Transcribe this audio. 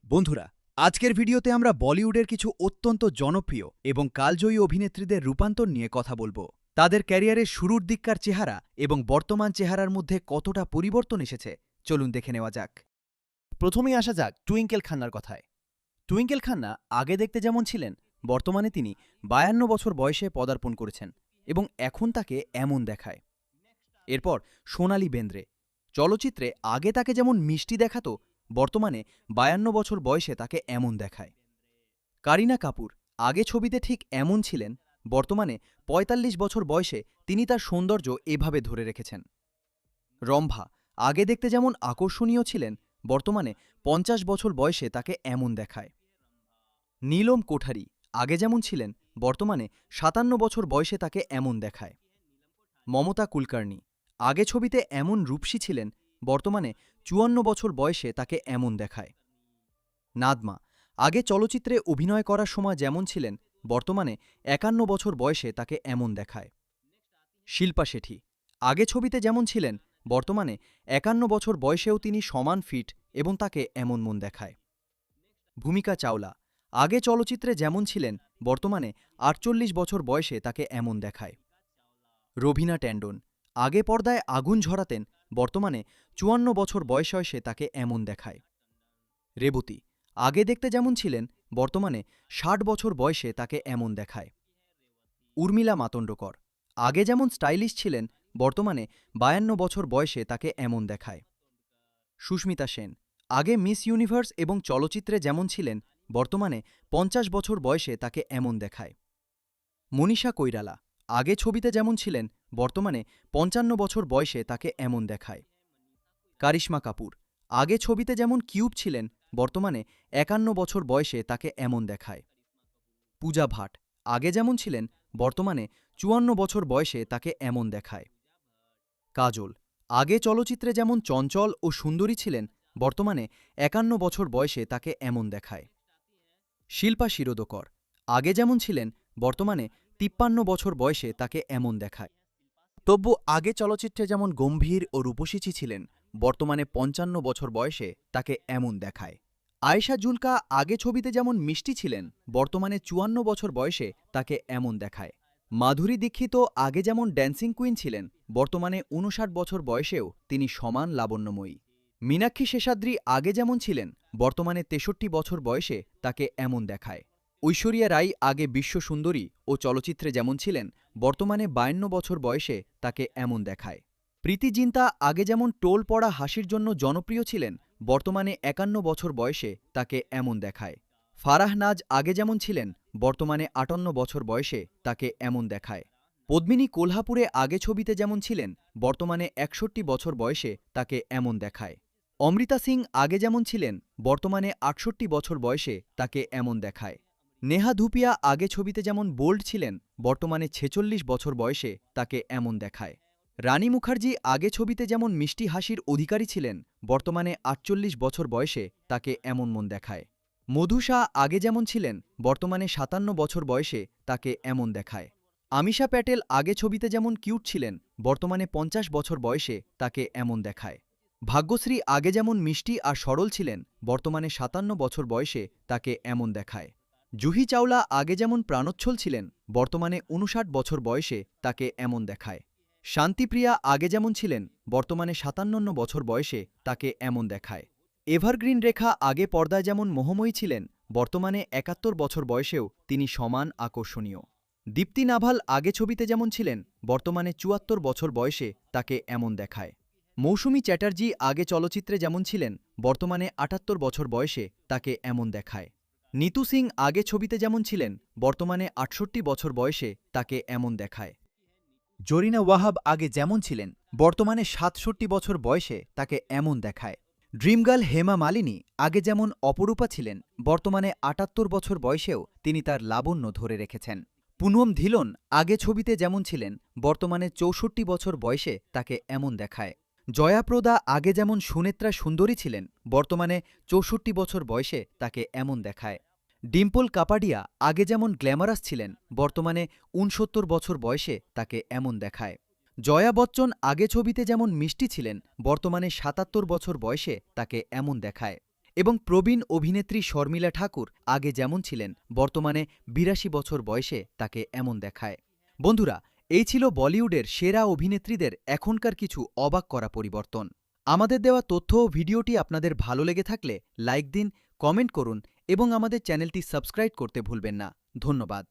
বন্ধুরা, আজকের ভিডিওতে আমরা বলিউডের কিছু অত্যন্ত জনপ্রিয় এবং কালজয়ী অভিনেত্রীদের রূপান্তর নিয়ে কথা বলবো। তাদের ক্যারিয়ারের শুরুর দিককার চেহারা এবং বর্তমান চেহারার মধ্যে কতটা পরিবর্তন এসেছে চলুন দেখে নেওয়া যাক। প্রথমেই আসা যাক টুইঙ্কেল খান্নার কথায়। টুইঙ্কেল খান্না আগে দেখতে যেমন ছিলেন, বর্তমানে তিনি ৫২ বছর বয়সে পদার্পণ করেছেন এবং এখন তাকে এমন দেখায়। এরপর সোনালী বেন্দ্রে। চলচ্চিত্রে আগে তাকে যেমন মিষ্টি দেখাতো, বর্তমানে ৫২ বছর বয়সে তাকে এমন দেখায়। কারিনা কাপুর আগে ছবিতে ঠিক এমন ছিলেন, বর্তমানে ৪৫ বছর বয়সে তিনি তার সৌন্দর্য এভাবে ধরে রেখেছেন। রম্ভা আগে দেখতে যেমন আকর্ষণীয় ছিলেন, বর্তমানে ৫০ বছর বয়সে তাকে এমন দেখায়। নীলম কোঠারি আগে যেমন ছিলেন, বর্তমানে ৫৭ বছর বয়সে তাকে এমন দেখায়। মমতা কুলকার্নি আগে ছবিতে এমন রূপসী ছিলেন, বর্তমানে ৫৪ বছর বয়সে তাকে এমন দেখায়। নাদমা আগে চলচ্চিত্রে অভিনয় করার সময় যেমন ছিলেন, বর্তমানে ৫১ বছর বয়সে তাকে এমন দেখায়। শিল্পা শেঠি আগে ছবিতে যেমন ছিলেন, বর্তমানে ৫১ বছর বয়সেও তিনি সমান ফিট এবং তাকে এমন মন দেখায়। ভূমিকা চাওলা আগে চলচ্চিত্রে যেমন ছিলেন, বর্তমানে ৪৮ বছর বয়সে তাকে এমন দেখায়। রবিনা ট্যান্ডন আগে পর্দায় আগুন ঝরাতেন, বর্তমানে ৫৪ বছর বয়সে তাকে এমন দেখায়। রেবতী আগে দেখতে যেমন ছিলেন, বর্তমানে ৬০ বছর বয়সে তাকে এমন দেখায়। উর্মিলা মাতণ্ডকর আগে যেমন স্টাইলিশ ছিলেন, বর্তমানে ৫২ বছর বয়সে তাকে এমন দেখায়। সুস্মিতা সেন আগে মিস ইউনিভার্স এবং চলচ্চিত্রে যেমন ছিলেন, বর্তমানে ৫০ বছর বয়সে তাকে এমন দেখায়। মনীষা কৈরালা আগে ছবিতে যেমন ছিলেন, বর্তমানে ৫৫ বছর বয়সে তাকে এমন দেখায়। কারিশমা কাপুর আগে ছবিতে যেমন কিউট ছিলেন, বর্তমানে ৫১ বছর বয়সে তাকে এমন দেখায়। পূজা ভাট আগে যেমন ছিলেন, বর্তমানে ৫৪ বছর বয়সে তাকে এমন দেখায়। কাজল আগে চলচ্চিত্রে যেমন চঞ্চল ও সুন্দরী ছিলেন, বর্তমানে ৫১ বছর বয়সে তাকে এমন দেখায়। শিল্পা শিরোদকর আগে যেমন ছিলেন, বর্তমানে ৫৩ বছর বয়সে তাকে এমন দেখায়। তব্বু আগে চলচ্চিত্রে যেমন গম্ভীর ও রূপসী ছিলেন, বর্তমানে ৫৫ বছর বয়সে তাকে এমন দেখায়। আয়েশা জুলকা আগে ছবিতে যেমন মিষ্টি ছিলেন, বর্তমানে ৫৪ বছর বয়সে তাকে এমন দেখায়। মাধুরী দীক্ষিত আগে যেমন ড্যান্সিং কুইন ছিলেন, বর্তমানে ৫৯ বছর বয়সেও তিনি সমান লাবণ্যময়ী। মীনাক্ষী শেষাদ্রি আগে যেমন ছিলেন, বর্তমানে ৬৩ বছর বয়সে তাকে এমন দেখায়। ঐশ্বরিয়া রাই আগে বিশ্বসুন্দরী ও চলচ্চিত্রে যেমন ছিলেন, বর্তমানে ৫২ বছর বয়সে তাকে এমন দেখায়। প্রীতি জিন্তা আগে যেমন টোল পড়া হাসির জন্য জনপ্রিয় ছিলেন, বর্তমানে ৫১ বছর বয়সে তাকে এমন দেখায়। ফারাহ নাজ আগে যেমন ছিলেন, বর্তমানে ৫৮ বছর বয়সে তাকে এমন দেখায়। পদ্মিনী কোলহাপুরে আগে ছবিতে যেমন ছিলেন, বর্তমানে ৬১ বছর বয়সে তাকে এমন দেখায়। অমৃতা সিং আগে যেমন ছিলেন, বর্তমানে ৬৮ বছর বয়সে তাকে এমন দেখায়। নেহা ধুপিয়া আগে ছবিতে যেমন বোল্ড ছিলেন, বর্তমানে ৪৬ বছর বয়সে তাকে এমন দেখায়। রানী মুখার্জি আগে ছবিতে যেমন মিষ্টি হাসির অধিকারী ছিলেন, বর্তমানে ৪৮ বছর বয়সে তাকে এমন মন দেখায়। মধু শাহ আগে যেমন ছিলেন, বর্তমানে ৫৭ বছর বয়সে তাকে এমন দেখায়। আমিষা প্যাটেল আগে ছবিতে যেমন কিউট ছিলেন, বর্তমানে ৫০ বছর বয়সে তাকে এমন দেখায়। ভাগ্যশ্রী আগে যেমন মিষ্টি আর সরল ছিলেন, বর্তমানে ৫৭ বছর বয়সে তাকে এমন দেখায়। জুহি চাওলা আগে যেমন প্রাণোচ্ছল ছিলেন, বর্তমানে ৫৯ বছর বয়সে তাকে এমন দেখায়। শান্তিপ্রিয়া আগে যেমন ছিলেন, বর্তমানে ৫৭ বছর বয়সে তাকে এমন দেখায়। এভারগ্রিন রেখা আগে পর্দায় যেমন মোহময়ী ছিলেন, বর্তমানে ৭১ বছর বয়সেও তিনি সমান আকর্ষণীয়। দীপ্তি নাভাল আগে ছবিতে যেমন ছিলেন, বর্তমানে ৭৪ বছর বয়সে তাকে এমন দেখায়। মৌসুমী চ্যাটার্জি আগে চলচ্চিত্রে যেমন ছিলেন, বর্তমানে ৭৮ বছর বয়সে তাকে এমন দেখায়। নিতু সিং আগে ছবিতে যেমন ছিলেন, বর্তমানে ৬৮ বছর বয়সে তাকে এমন দেখায়। জরিনা ওয়াহাব আগে যেমন ছিলেন, বর্তমানে ৬৭ বছর বয়সে তাকে এমন দেখায়। ড্রিমগার্ল হেমা মালিনী আগে যেমন অপরূপা ছিলেন, বর্তমানে ৭৮ বছর বয়সেও তিনি তার লাবণ্য ধরে রেখেছেন। পুনম ধিলন আগে ছবিতে যেমন ছিলেন, বর্তমানে ৬৪ বছর বয়সে তাকে এমন দেখায়। জয়াপ্রদা আগে যেমন সুনেত্রা সুন্দরী ছিলেন, বর্তমানে ৬৪ বছর বয়সে তাকে এমন দেখায়। ডিম্পল কাপাডিয়া আগে যেমন গ্ল্যামারাস ছিলেন, বর্তমানে ৬৯ বছর বয়সে তাকে এমন দেখায়। জয়া বচ্চন আগে ছবিতে যেমন মিষ্টি ছিলেন, বর্তমানে ৭৭ বছর বয়সে তাকে এমন দেখায়। এবং প্রবীণ অভিনেত্রী শর্মিলা ঠাকুর আগে যেমন ছিলেন বর্তমানে ৮২ বছর বয়সে তাকে এমন দেখায়। বন্ধুরা, এই ছিল বলিউডের সেরা অভিনেত্রীদের এখনকার কিছু অবাক করা পরিবর্তন। আমাদের দেওয়া তথ্য ও ভিডিওটি আপনাদের ভালো লেগে থাকলে লাইক দিন, কমেন্ট করুন এবং আমাদের চ্যানেলটি সাবস্ক্রাইব করতে ভুলবেন না। ধন্যবাদ।